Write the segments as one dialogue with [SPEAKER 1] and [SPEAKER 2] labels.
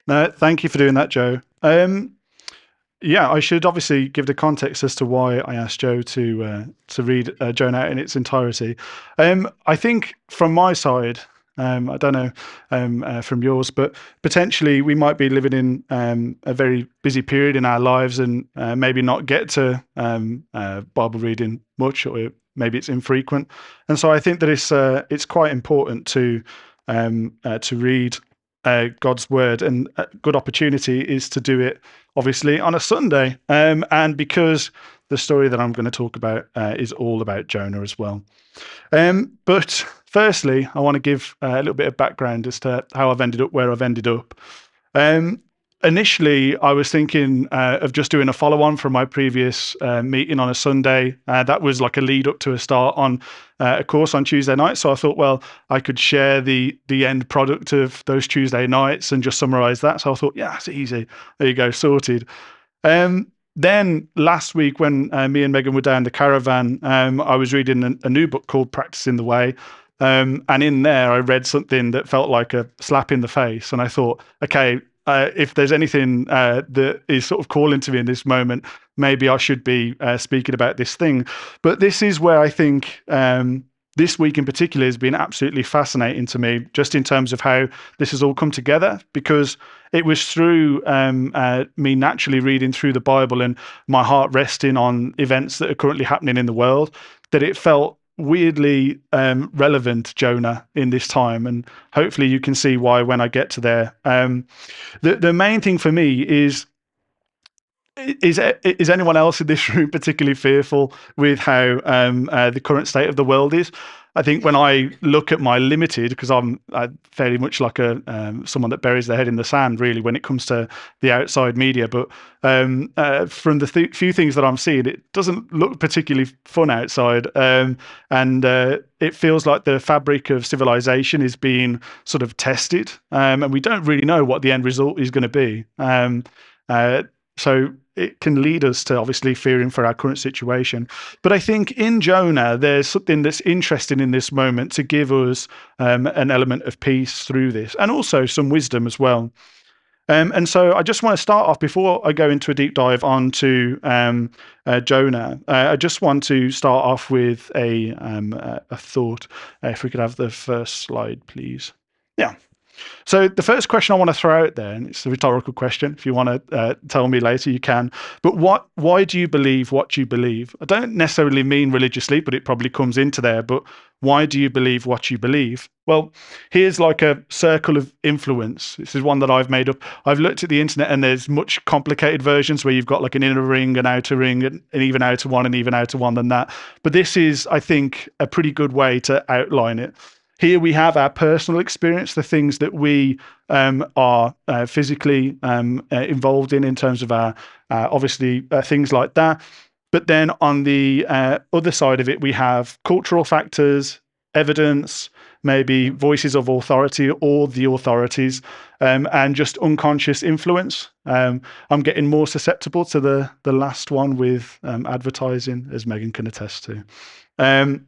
[SPEAKER 1] No, thank you for doing that, Joe. Yeah, I should obviously give the context as to why I asked Joe to read Jonah in its entirety. I think from my side, I don't know from yours, but potentially we might be living in a very busy period in our lives and maybe not get to Bible reading much, or maybe it's infrequent. And so I think that it's quite important to read God's word, and a good opportunity is to do it obviously on a Sunday. And because the story that I'm going to talk about is all about Jonah as well. But firstly, I want to give a little bit of background as to how I've ended up where I've ended up. Um, Initially, I was thinking of just doing a follow on from my previous meeting on a Sunday. That was like a lead up to a start on a course on Tuesday night. So I thought, well, I could share the end product of those Tuesday nights and just summarize that. So I thought, yeah, it's easy. There you go, sorted. Then last week, when me and Megan were down the caravan, I was reading a new book called Practicing the Way. And in there, I read something that felt like a slap in the face. And I thought, okay, if there's anything that is sort of calling to me in this moment, maybe I should be speaking about this thing. But this is where I think this week in particular has been absolutely fascinating to me, just in terms of how this has all come together, because it was through me naturally reading through the Bible and my heart resting on events that are currently happening in the world that it felt weirdly relevant, Jonah, in this time. And hopefully you can see why when I get to there. The main thing for me is anyone else in this room particularly fearful with how the current state of the world is? I think when I look at my limited, because I'm fairly much like a someone that buries their head in the sand, really, when it comes to the outside media. But from the few things that I'm seeing, it doesn't look particularly fun outside, and it feels like the fabric of civilization is being sort of tested, and we don't really know what the end result is going to be. Uh, so it can lead us to obviously fearing for our current situation. But I think in Jonah, there's something that's interesting in this moment to give us an element of peace through this, and also some wisdom as well. And so I just want to start off before I go into a deep dive onto Jonah. I just want to start off with a thought. If we could have the first slide, please. Yeah. So the first question I want to throw out there, and it's a rhetorical question. If you want to tell me later, you can. But why do you believe what you believe? I don't necessarily mean religiously, but it probably comes into there. But why do you believe what you believe? Well, here's like a circle of influence. This is one that I've made up. I've looked at the internet, and there's much complicated versions where you've got like an inner ring, an outer ring, an even outer one, and even outer one than that. But this is, I think, a pretty good way to outline it. Here we have our personal experience, the things that we are physically involved in terms of our obviously things like that. But then on the other side of it, we have cultural factors, evidence, maybe voices of authority or the authorities, and just unconscious influence. I'm getting more susceptible to the last one with advertising, as Megan can attest to. Um,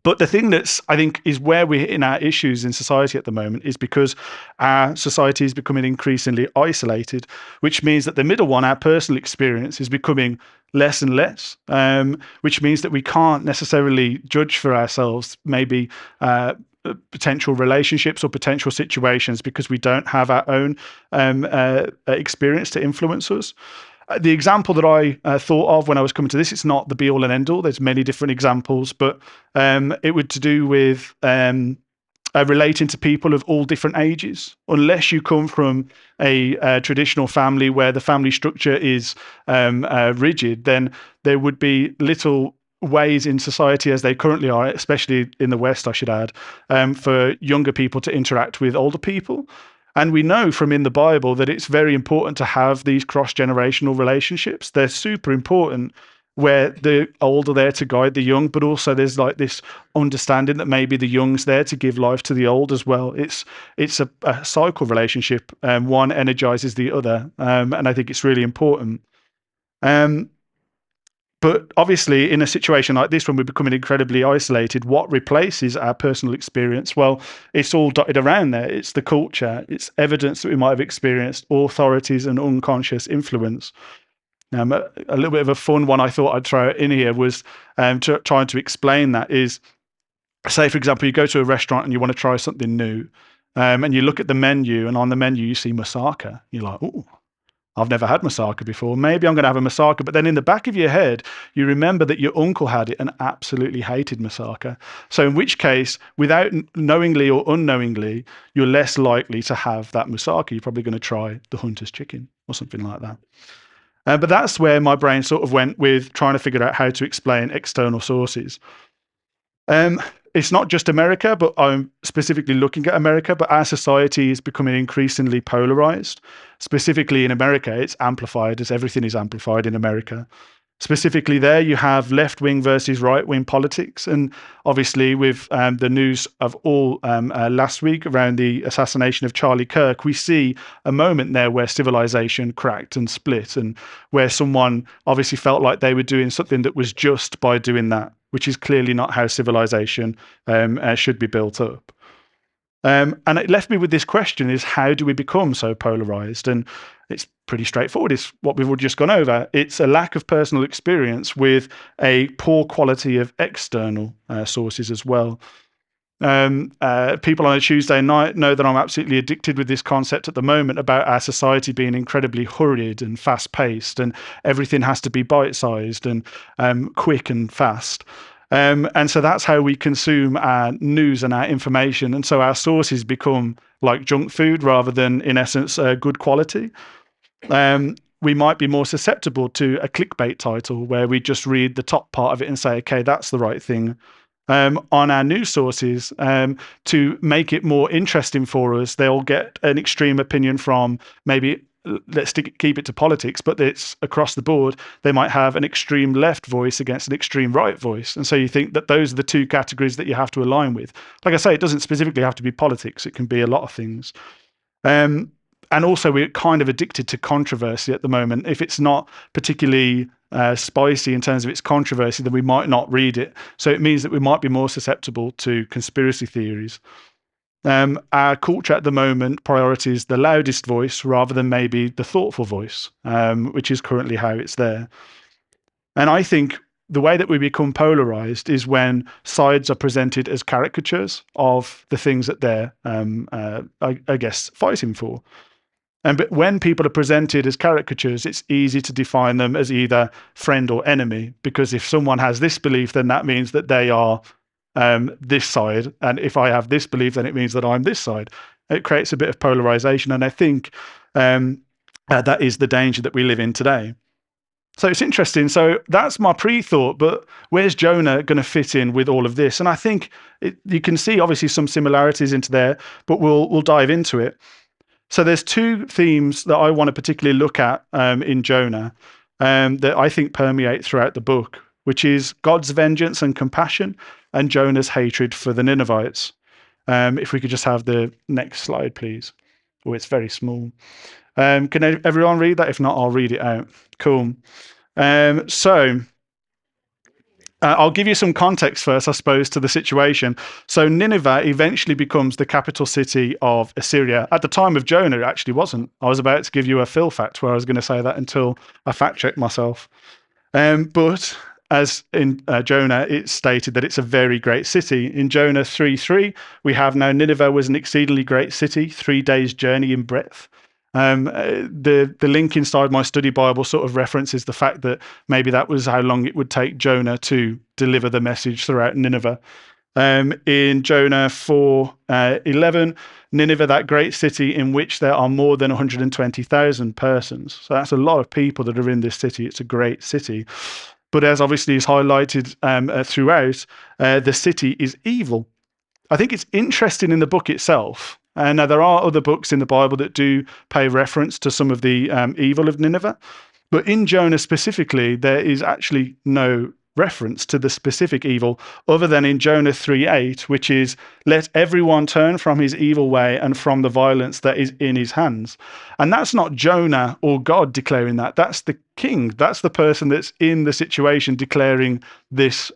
[SPEAKER 1] but the thing that's, I think, is where we're hitting our issues in society at the moment is because our society is becoming increasingly isolated, which means that the middle one, our personal experience, is becoming less and less, which means that we can't necessarily judge for ourselves maybe potential relationships or potential situations because we don't have our own experience to influence us. The example that I thought of when I was coming to this, it's not the be all and end all. There's many different examples, but it would to do with relating to people of all different ages. Unless you come from a traditional family where the family structure is rigid, then there would be little ways in society as they currently are, especially in the West, I should add, for younger people to interact with older people. And we know from in the Bible that it's very important to have these cross-generational relationships. They're super important where the old are there to guide the young, but also there's like this understanding that maybe the young's there to give life to the old as well. It's a cycle relationship. One energizes the other. And I think it's really important. Um, But obviously, in a situation like this, when we're becoming incredibly isolated, what replaces our personal experience? Well, it's all dotted around there. It's the culture, it's evidence that we might have experienced, authorities, and unconscious influence. A little bit of a fun one I thought I'd throw in here was trying to explain that is, say, for example, you go to a restaurant and you want to try something new, and you look at the menu, and on the menu you see moussaka. You're like, oh, I've never had moussaka before. Maybe I'm going to have a moussaka. But then in the back of your head, you remember that your uncle had it and absolutely hated moussaka. So in which case, without knowingly or unknowingly, you're less likely to have that moussaka. You're probably going to try the hunter's chicken or something like that. But that's where my brain sort of went with trying to figure out how to explain external sources. It's not just America, but I'm specifically looking at America, but our society is becoming increasingly polarized. Specifically in America, it's amplified, as everything is amplified in America. Specifically there, you have left-wing versus right-wing politics. And obviously with the news of all last week around the assassination of Charlie Kirk, we see a moment there where civilization cracked and split, and where someone obviously felt like they were doing something that was just by doing that, which is clearly not how civilization should be built up. And it left me with this question: is how do we become so polarized? And it's pretty straightforward. It's what we've just gone over. It's a lack of personal experience with a poor quality of external sources as well. People on a Tuesday night know that I'm absolutely addicted with this concept at the moment about our society being incredibly hurried and fast-paced, and everything has to be bite-sized and quick and fast. And so that's how we consume our news and our information. And so our sources become like junk food rather than, in essence, good quality. We might be more susceptible to a clickbait title where we just read the top part of it and say, okay, that's the right thing. On our news sources, to make it more interesting for us, they'll get an extreme opinion from maybe, let's keep it to politics, but it's across the board. They might have an extreme left voice against an extreme right voice. And so you think that those are the two categories that you have to align with. Like I say, it doesn't specifically have to be politics. It can be a lot of things. And also we're kind of addicted to controversy at the moment. If it's not particularly spicy in terms of its controversy, then we might not read it. So it means that we might be more susceptible to conspiracy theories. Our culture at the moment prioritizes the loudest voice rather than maybe the thoughtful voice, which is currently how it's there. And I think the way that we become polarized is when sides are presented as caricatures of the things that they're, I guess, fighting for. But when people are presented as caricatures, it's easy to define them as either friend or enemy, because if someone has this belief, then that means that they are this side. And if I have this belief, then it means that I'm this side. It creates a bit of polarization. And I think that is the danger that we live in today. So it's interesting. So that's my pre-thought, but where's Jonah going to fit in with all of this? And I think you can see obviously some similarities into there, but we'll dive into it. So there's two themes that I want to particularly look at in Jonah that I think permeate throughout the book, which is God's vengeance and compassion and Jonah's hatred for the Ninevites. If we could just have the next slide, please. Oh, it's very small. Can everyone read that? If not, I'll read it out. Cool. I'll give you some context first, I suppose, to the situation. So Nineveh eventually becomes the capital city of Assyria. At the time of Jonah, it actually wasn't. I was about to give you a Phil fact where I was going to say that until I fact-checked myself. But as in Jonah, it's stated that it's a very great city. In Jonah 3:3, we have now Nineveh was an exceedingly great city, 3 days' journey in breadth. The link inside my study Bible sort of references the fact that maybe that was how long it would take Jonah to deliver the message throughout Nineveh. In Jonah 4:11, Nineveh, that great city in which there are more than 120,000 persons. So that's a lot of people that are in this city. It's a great city. But as obviously is highlighted throughout, the city is evil. I think it's interesting in the book itself. Now, there are other books in the Bible that do pay reference to some of the evil of Nineveh. But in Jonah specifically, there is actually no reference to the specific evil other than in Jonah 3:8, which is, let everyone turn from his evil way and from the violence that is in his hands. And that's not Jonah or God declaring that. That's the king. That's the person that's in the situation declaring this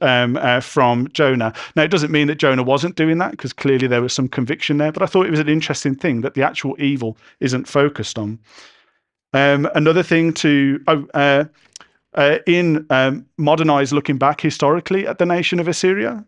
[SPEAKER 1] from Jonah. Now, it doesn't mean that Jonah wasn't doing that, because clearly there was some conviction there, but I thought it was an interesting thing that the actual evil isn't focused on. Another thing to in modernized looking back historically at the nation of Assyria,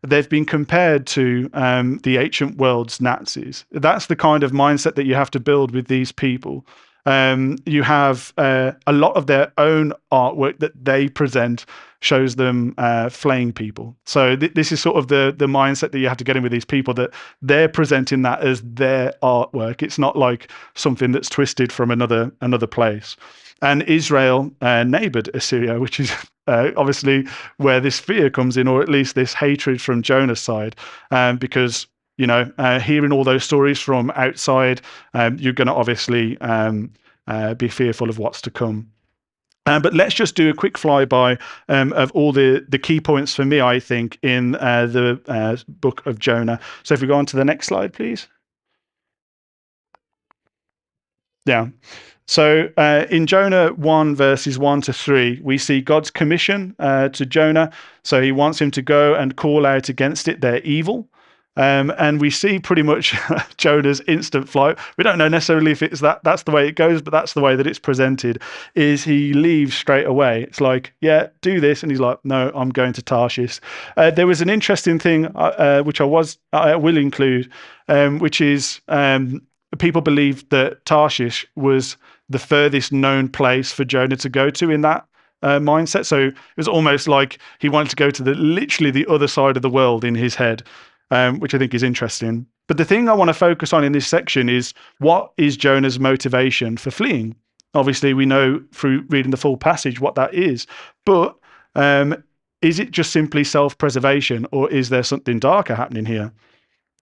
[SPEAKER 1] they've been compared to the ancient world's Nazis. That's the kind of mindset that you have to build with these people. You have a lot of their own artwork that they present shows them flaying people. So this is sort of the mindset that you have to get in with these people, that they're presenting that as their artwork. It's not like something that's twisted from another place. And Israel neighbored Assyria, which is obviously where this fear comes in, or at least this hatred from Jonah's side, because hearing all those stories from outside, you're going to obviously be fearful of what's to come. But let's just do a quick flyby of all the key points for me, I think, in the book of Jonah. So if we go on to the next slide, please. Yeah. So in Jonah 1, verses 1 to 3, we see God's commission to Jonah. So he wants him to go and call out against it, their evil. And we see pretty much Jonah's instant flight. We don't know necessarily if it's that's the way it goes, but that's the way that it's presented, is he leaves straight away. It's like, yeah, do this. And he's like, no, I'm going to Tarshish. There was an interesting thing, which I will include, which is people believed that Tarshish was the furthest known place for Jonah to go to in that mindset. So it was almost like he wanted to go to literally the other side of the world in his head, which I think is interesting. But the thing I want to focus on in this section is, what is Jonah's motivation for fleeing? Obviously, we know through reading the full passage what that is, but is it just simply self-preservation, or is there something darker happening here?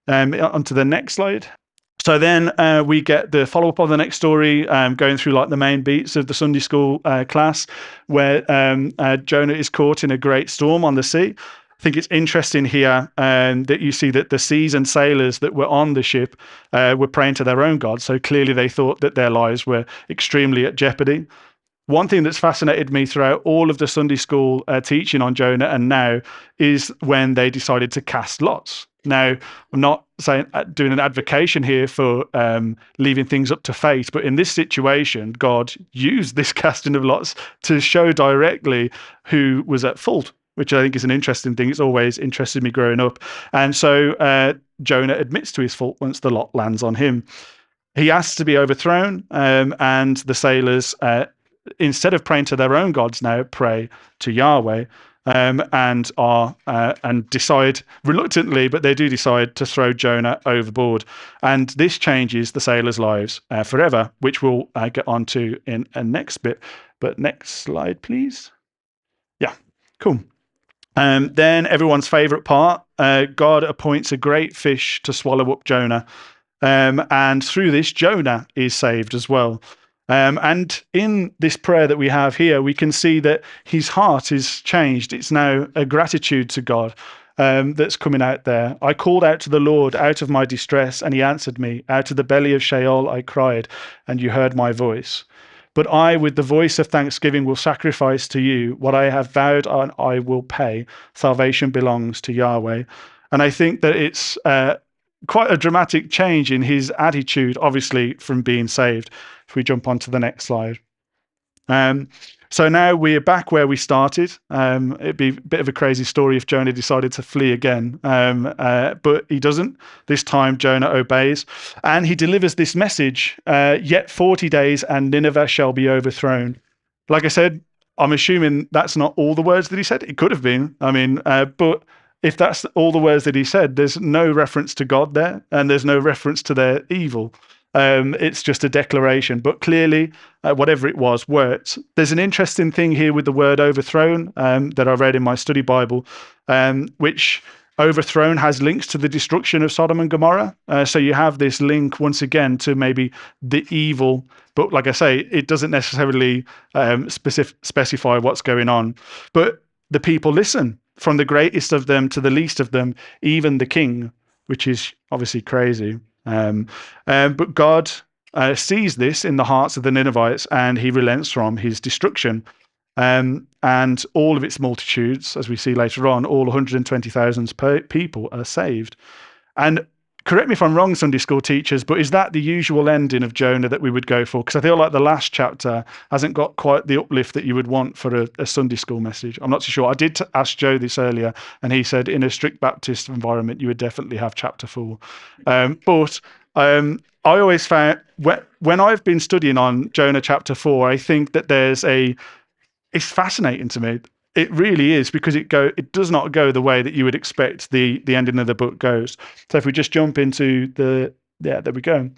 [SPEAKER 1] Onto the next slide. So then we get the follow-up on the next story, going through like the main beats of the Sunday school class, where Jonah is caught in a great storm on the sea. I think it's interesting here that you see that the seasoned sailors that were on the ship were praying to their own gods. So clearly they thought that their lives were extremely at jeopardy. One thing that's fascinated me throughout all of the Sunday school teaching on Jonah and now is when they decided to cast lots. Now, I'm not saying doing an advocation here for leaving things up to fate, but in this situation, God used this casting of lots to show directly who was at fault, which I think is an interesting thing. It's always interested me growing up. And so Jonah admits to his fault once the lot lands on him. He asks to be overthrown, and the sailors, instead of praying to their own gods, now pray to Yahweh. And decide reluctantly, but they do decide to throw Jonah overboard. And this changes the sailors' lives forever, which we'll get onto in a next bit. But next slide, please. Yeah, cool. Then everyone's favorite part, God appoints a great fish to swallow up Jonah. And through this, Jonah is saved as well. And in this prayer that we have here, we can see that his heart is changed. It's now a gratitude to God that's coming out there. I called out to the Lord out of my distress, and he answered me. Out of the belly of Sheol I cried, and you heard my voice. But I, with the voice of thanksgiving, will sacrifice to you. What I have vowed I will pay. Salvation belongs to Yahweh. And I think that it's quite a dramatic change in his attitude, obviously, from being saved. If we jump on to the next slide. So now we're back where we started. It'd be a bit of a crazy story if Jonah decided to flee again, but he doesn't. This time Jonah obeys, and he delivers this message, yet 40 days and Nineveh shall be overthrown. Like I said, I'm assuming that's not all the words that he said. It could have been. I mean, but if that's all the words that he said, there's no reference to God there, and there's no reference to their evil. It's just a declaration, but clearly whatever it was worked. There's an interesting thing here with the word overthrown that I read in my study Bible, which overthrown has links to the destruction of Sodom and Gomorrah. So you have this link once again to maybe the evil, but like I say, it doesn't necessarily specify what's going on. But the people listen, from the greatest of them to the least of them, even the king, which is obviously crazy. But God sees this in the hearts of the Ninevites, and he relents from his destruction. And all of its multitudes, as we see later on, all 120,000 people are saved. And correct me if I'm wrong, Sunday school teachers, but is that the usual ending of Jonah that we would go for? Because I feel like the last chapter hasn't got quite the uplift that you would want for a Sunday school message. I'm not too sure. I did ask Joe this earlier, and he said in a strict Baptist environment, you would definitely have chapter 4. But I always found when I've been studying on Jonah chapter 4, I think that it's fascinating to me. It really is, because it does not go the way that you would expect the ending of the book goes. So if we just jump into there we go.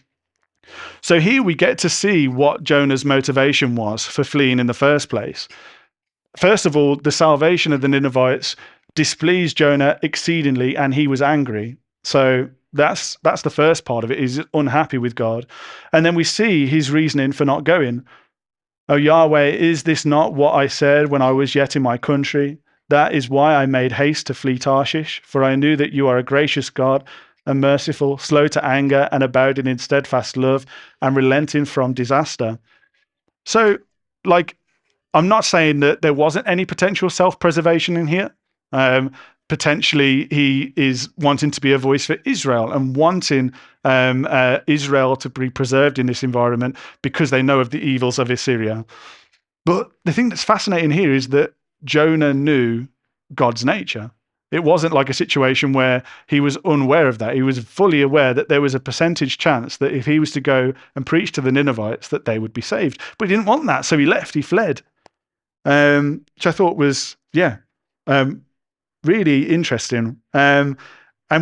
[SPEAKER 1] So here we get to see what Jonah's motivation was for fleeing in the first place. First of all, the salvation of the Ninevites displeased Jonah exceedingly, and he was angry. So that's the first part of it. He's unhappy with God. And then we see his reasoning for not going. O Yahweh, is this not what I said when I was yet in my country? That is why I made haste to flee Tarshish, for I knew that you are a gracious God and merciful, slow to anger and abounding in steadfast love and relenting from disaster. So, like, I'm not saying that there wasn't any potential self-preservation in here. Potentially, he is wanting to be a voice for Israel and wanting Israel to be preserved in this environment because they know of the evils of Assyria. But the thing that's fascinating here is that Jonah knew God's nature. It wasn't like a situation where he was unaware of that. He was fully aware that there was a percentage chance that if he was to go and preach to the Ninevites, that they would be saved. But he didn't want that, so he left. He fled, which I thought was, really interesting. And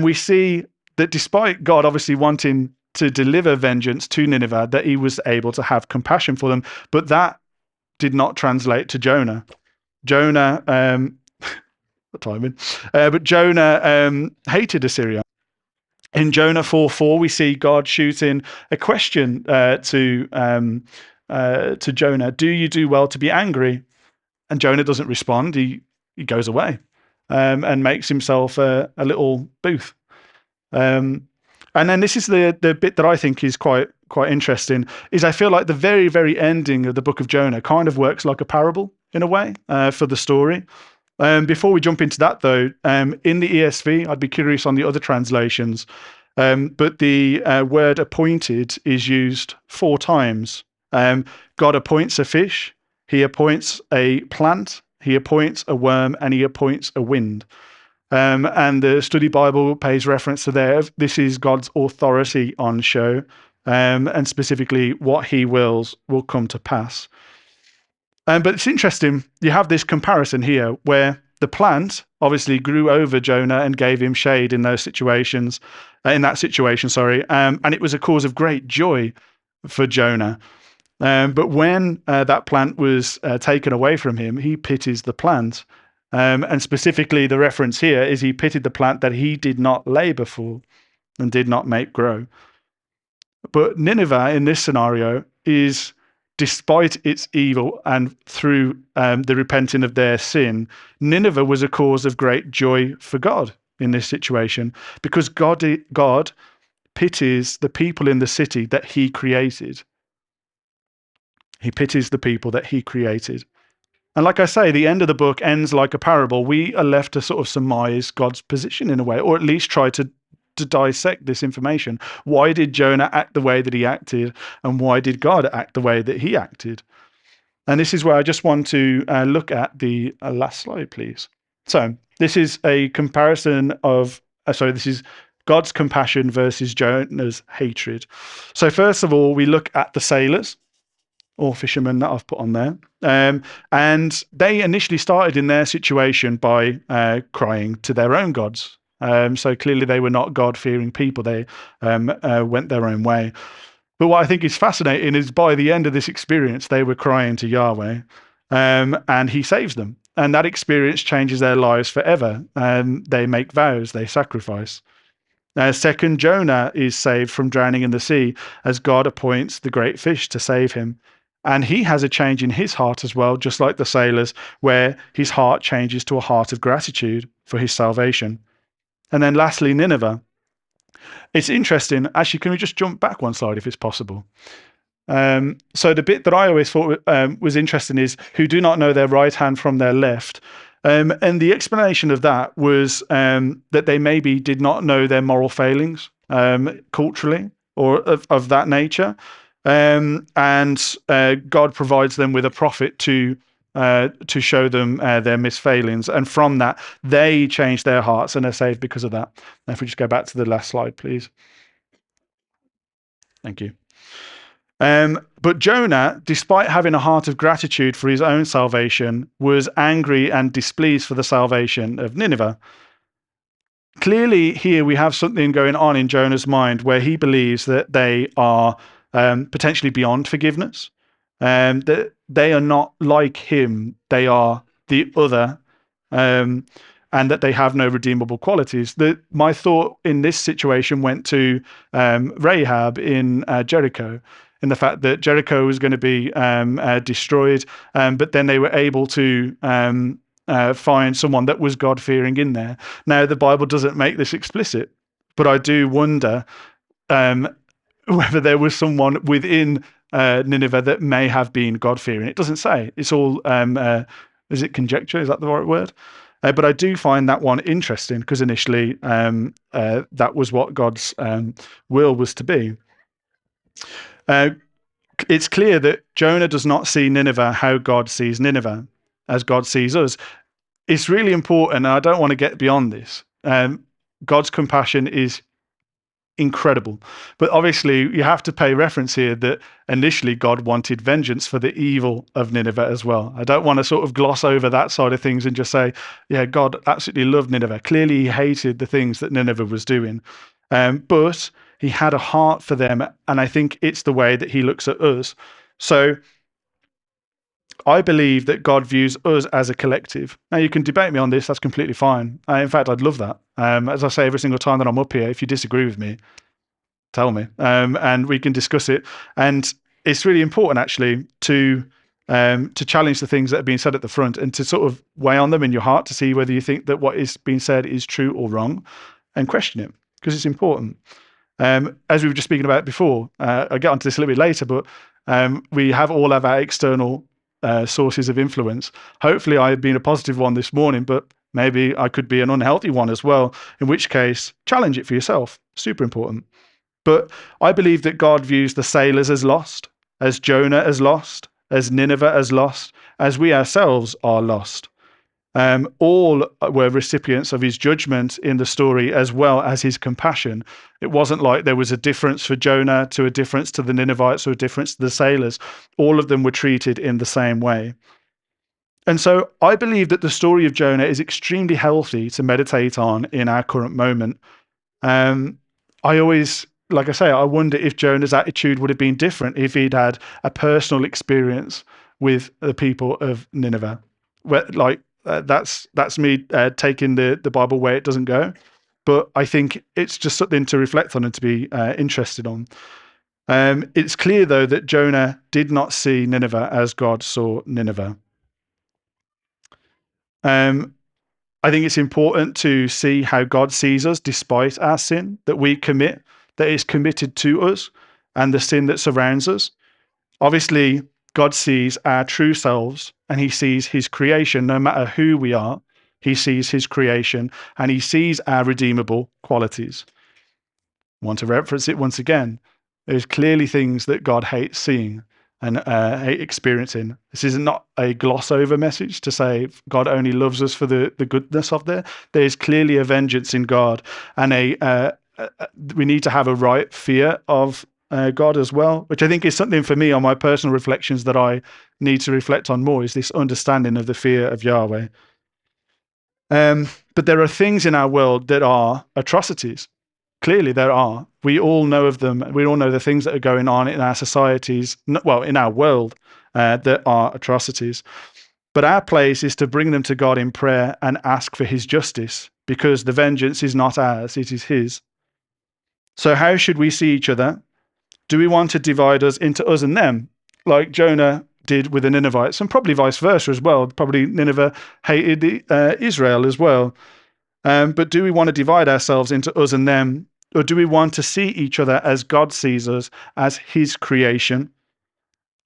[SPEAKER 1] we see that despite God obviously wanting to deliver vengeance to Nineveh, that he was able to have compassion for them. But that did not translate to Jonah. Jonah, the timing, but Jonah hated Assyria. In Jonah 4:4, we see God shooting a question to Jonah: "Do you do well to be angry?" And Jonah doesn't respond. He goes away and makes himself a little booth. And then this is the bit that I think is quite interesting, is I feel like the very, very ending of the book of Jonah kind of works like a parable in a way for the story. Before we jump into that, though, in the ESV, I'd be curious on the other translations, but the word appointed is used 4 times. God appoints a fish, he appoints a plant, he appoints a worm, and he appoints a wind. And the Study Bible pays reference to there. This is God's authority on show, and specifically what he wills will come to pass. But it's interesting, you have this comparison here where the plant obviously grew over Jonah and gave him shade in those situations, and it was a cause of great joy for Jonah. But when that plant was taken away from him, he pities the plant. And specifically, the reference here is he pitied the plant that he did not labor for and did not make grow. But Nineveh in this scenario is, despite its evil and through the repenting of their sin, Nineveh was a cause of great joy for God in this situation, because God pities the people in the city that he created. He pities the people that he created. And like I say, the end of the book ends like a parable. We are left to sort of surmise God's position in a way, or at least try to dissect this information. Why did Jonah act the way that he acted, and why did God act the way that he acted? And this is where I just want to look at the last slide, please. So this is a comparison of, this is God's compassion versus Jonah's hatred. So first of all, we look at the sailors, or fishermen that I've put on there. And they initially started in their situation by crying to their own gods. So clearly they were not God-fearing people. They went their own way. But what I think is fascinating is by the end of this experience, they were crying to Yahweh, and he saves them. And that experience changes their lives forever. They make vows, they sacrifice. Second, Jonah is saved from drowning in the sea as God appoints the great fish to save him. And he has a change in his heart as well, just like the sailors, where his heart changes to a heart of gratitude for his salvation. And then lastly, Nineveh. It's interesting. Actually, can we just jump back one slide if it's possible? So the bit that I always thought was interesting is who do not know their right hand from their left. And the explanation of that was that they maybe did not know their moral failings culturally or of that nature. And God provides them with a prophet to show them their misfailings. And from that, they change their hearts and are saved because of that. Now, if we just go back to the last slide, please. Thank you. But Jonah, despite having a heart of gratitude for his own salvation, was angry and displeased for the salvation of Nineveh. Clearly, here we have something going on in Jonah's mind where he believes that they are potentially beyond forgiveness, that they are not like him, they are the other, and that they have no redeemable qualities. My thought in this situation went to Rahab in Jericho, in the fact that Jericho was going to be destroyed, but then they were able to find someone that was God-fearing in there. Now, the Bible doesn't make this explicit, but I do wonder whether there was someone within Nineveh that may have been God-fearing. It doesn't say. It's all, is it conjecture? Is that the right word? But I do find that one interesting because initially that was what God's will was to be. It's clear that Jonah does not see Nineveh how God sees Nineveh, as God sees us. It's really important, and I don't want to get beyond this. God's compassion is incredible. But obviously, you have to pay reference here that initially God wanted vengeance for the evil of Nineveh as well. I don't want to sort of gloss over that side of things and just say, yeah, God absolutely loved Nineveh. Clearly, he hated the things that Nineveh was doing. But he had a heart for them, and I think it's the way that he looks at us. So I believe that God views us as a collective. Now, you can debate me on this. That's completely fine. In fact, I'd love that. As I say every single time that I'm up here, if you disagree with me, tell me, and we can discuss it. And it's really important, actually, to challenge the things that are being said at the front and to sort of weigh on them in your heart to see whether you think that what is being said is true or wrong, and question it, because it's important. As we were just speaking about before, I'll get onto this a little bit later, but we have all of our external sources of influence. Hopefully I've been a positive one this morning, but maybe I could be an unhealthy one as well, in which case challenge it for yourself. Super important. But I believe that God views the sailors as lost, as Jonah as lost, as Nineveh as lost, as we ourselves are lost. All were recipients of his judgment in the story as well as his compassion. It wasn't like there was a difference for Jonah to a difference to the Ninevites or a difference to the sailors. All of them were treated in the same way. And so I believe that the story of Jonah is extremely healthy to meditate on in our current moment. I always, like I say, I wonder if Jonah's attitude would have been different if he'd had a personal experience with the people of Nineveh. That's me taking the Bible where it doesn't go, but I think it's just something to reflect on and to be interested on. It's clear, though, that Jonah did not see Nineveh as God saw Nineveh. I think it's important to see how God sees us despite our sin that we commit, that is committed to us, and the sin that surrounds us. Obviously, God sees our true selves and he sees his creation. No matter who we are, he sees his creation and he sees our redeemable qualities. I want to reference it once again. There's clearly things that God hates seeing and hate experiencing. This is not a gloss over message to say God only loves us for the goodness of there. There's clearly a vengeance in God, and we need to have a right fear of God as well, which I think is something for me on my personal reflections that I need to reflect on more, is this understanding of the fear of Yahweh. But there are things in our world that are atrocities. Clearly there are. We all know of them. We all know the things that are going on in our societies, well, in our world, that are atrocities. But our place is to bring them to God in prayer and ask for his justice, because the vengeance is not ours, it is his. So how should we see each other? Do we want to divide us into us and them? like Jonah did with the Ninevites, and probably vice versa as well. Probably Nineveh hated Israel as well. But do we want to divide ourselves into us and them, or do we want to see each other as God sees us, as His creation,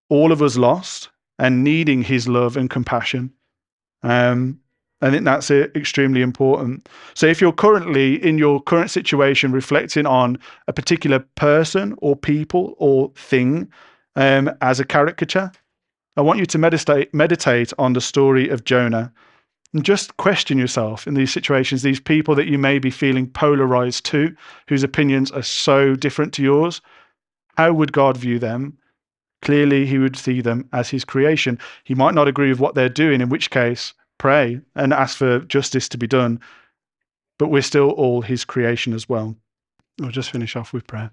[SPEAKER 1] all of us lost and needing His love and compassion? Um, I think that's extremely important. So if you're currently in your current situation reflecting on a particular person or people or thing as a caricature, I want you to meditate on the story of Jonah and just question yourself in these situations, these people that you may be feeling polarized to, whose opinions are so different to yours. How would God view them? Clearly, He would see them as His creation. He might not agree with what they're doing, in which case, pray and ask for justice to be done. But we're still all His creation as well. We'll just finish off with prayer.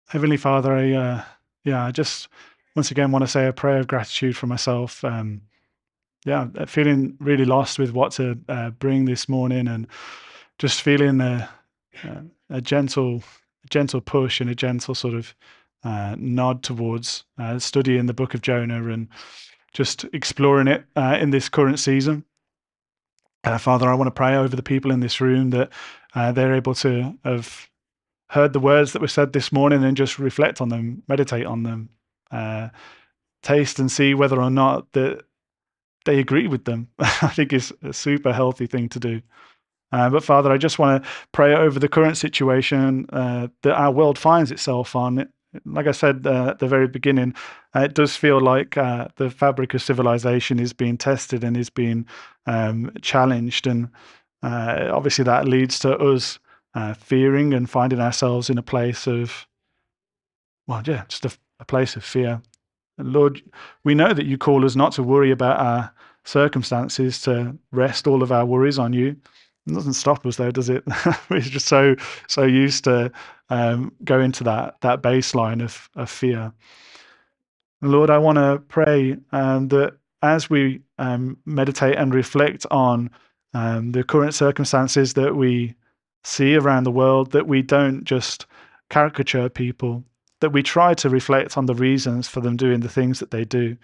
[SPEAKER 1] Heavenly Father, I just once again want to say a prayer of gratitude for myself. Feeling really lost with what to bring this morning, and just feeling a gentle push and a gentle sort of nod towards studying the book of Jonah and just exploring it in this current season. Father, I want to pray over the people in this room that they're able to have heard the words that were said this morning and just reflect on them, meditate on them, taste and see whether or not that they agree with them. I think it's a super healthy thing to do. But Father, I just want to pray over the current situation that our world finds itself on. Like I said at the very beginning, it does feel like the fabric of civilization is being tested and is being challenged. And obviously that leads to us fearing and finding ourselves in a place of, just a place of fear. And Lord, we know that you call us not to worry about our circumstances, to rest all of our worries on you. It doesn't stop us though, does it? We're just so used to going to that baseline of fear. And Lord, I want to pray that as we meditate and reflect on the current circumstances that we see around the world, that we don't just caricature people, that we try to reflect on the reasons for them doing the things that they do.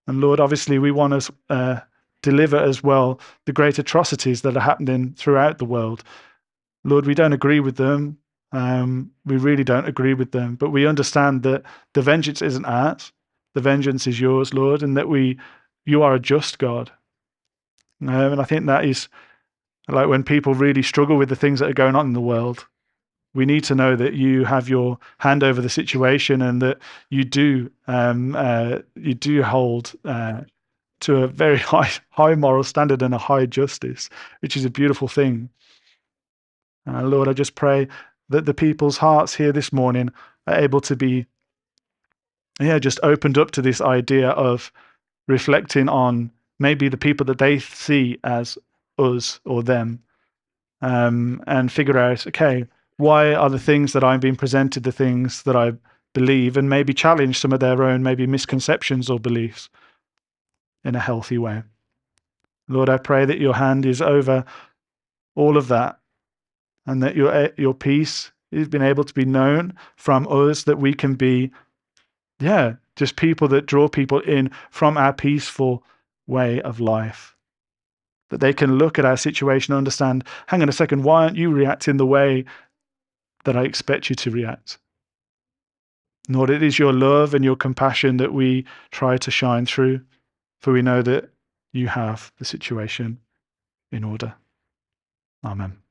[SPEAKER 1] And Lord, obviously, we want to deliver as well the great atrocities that are happening throughout the world. Lord, we don't agree with them. We really don't agree with them, but we understand that the vengeance isn't ours. The vengeance is yours, Lord, and that you are a just God. And I think that is like when people really struggle with the things that are going on in the world, we need to know that you have your hand over the situation and that you do hold to a very high moral standard and a high justice, which is a beautiful thing. Lord, I just pray that the people's hearts here this morning are able to be, just opened up to this idea of reflecting on maybe the people that they see as us or them, and figure out, okay, why are the things that I'm being presented the things that I believe, and maybe challenge some of their own maybe misconceptions or beliefs in a healthy way. Lord, I pray that your hand is over all of that, and that your peace is being able to be known from us, that we can be, just people that draw people in from our peaceful way of life. That they can look at our situation and understand, hang on a second, why aren't you reacting the way that I expect you to react? Lord, it is your love and your compassion that we try to shine through, for we know that you have the situation in order. Amen.